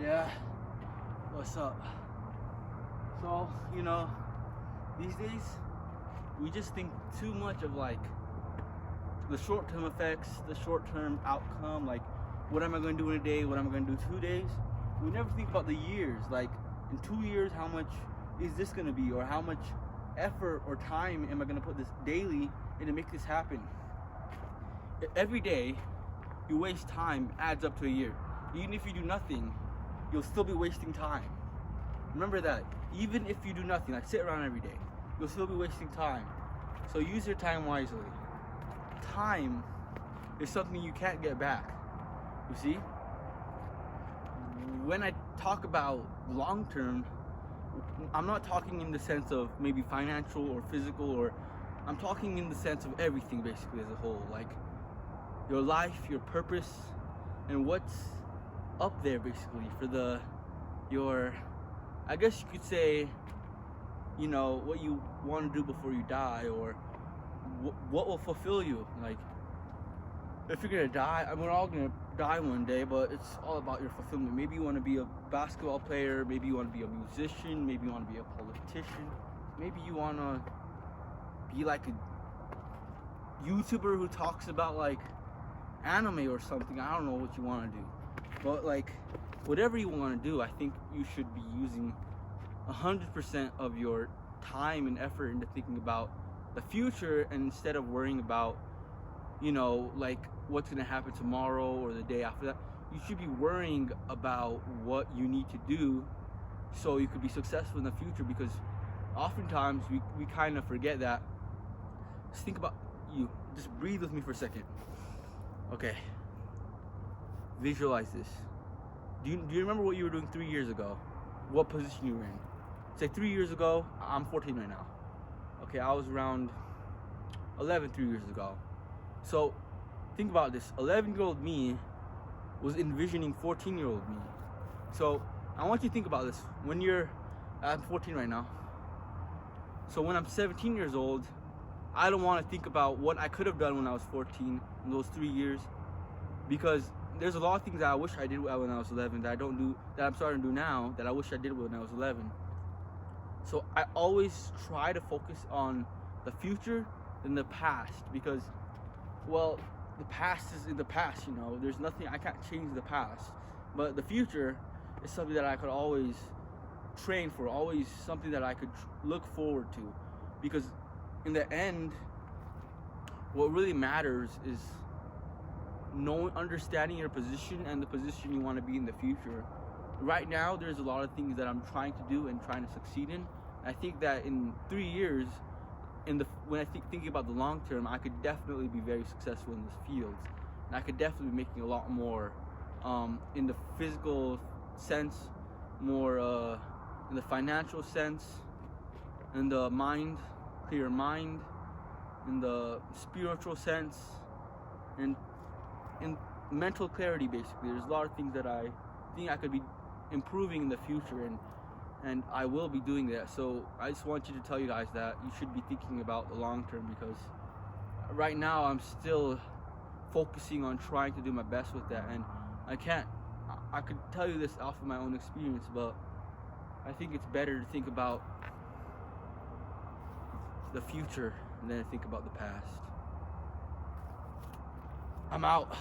Yeah, what's up? So, these days we just think too much of like the short-term effects, the short-term outcome, like what am I going to do in a day, what am I going to do 2 days. We never think about the years, like in 2 years, how much is this going to be, or how much effort or time am I going to put this daily in to make this happen. Every day you waste time adds up to a year. Even if you do nothing, you'll still be wasting time. Remember that. Even if you do nothing, like sit around every day, you'll still be wasting time. So use your time wisely. Time is something you can't get back. You see? When I talk about long term, I'm not talking in the sense of maybe financial or physical, or I'm talking in the sense of everything basically as a whole. Like your life, your purpose, and what's up there basically for your, I guess you could say, what you want to do before you die, or what will fulfill you. Like if you're gonna die, we're all gonna die one day, but it's all about your fulfillment. Maybe you want to be a basketball player, maybe you want to be a musician, maybe you want to be a politician, maybe you want to be like a YouTuber who talks about like anime or something. I don't know what you want to do, but like whatever you want to do, I think you should be using 100% of your time and effort into thinking about the future, and instead of worrying about like what's going to happen tomorrow or the day after that, you should be worrying about what you need to do so you could be successful in the future. Because oftentimes we kind of forget that. Just think about you. Just breathe with me for a second. Okay. Visualize this. Do you remember what you were doing 3 years ago? What position you were in? Say 3 years ago. I'm 14 right now. Okay, I was around 11 3 years ago. So think about this. 11-year-old me was envisioning 14-year-old me. So I want you to think about this. I'm 14 right now. So when I'm 17 years old, I don't want to think about what I could have done when I was 14 in those 3 years, because there's a lot of things that I wish I did when I was 11 that I don't do, that I'm starting to do now, that I wish I did when I was 11. So I always try to focus on the future than the past, because, well, the past is in the past, There's nothing, I can't change the past. But the future is something that I could always train for, always something that I could look forward to. Because in the end, what really matters is understanding your position and the position you want to be in the future. Right now, there's a lot of things that I'm trying to do and trying to succeed in. I think that in 3 years, when I thinking about the long term, I could definitely be very successful in this field, and I could definitely be making a lot more in the physical sense, more in the financial sense, in the clear mind, in the spiritual sense, and in mental clarity. Basically, there's a lot of things that I think I could be improving in the future, and I will be doing that. So I just want you to tell you guys that you should be thinking about the long term, because right now I'm still focusing on trying to do my best with that, and I could tell you this off of my own experience, but I think it's better to think about the future than to think about the past. I'm out.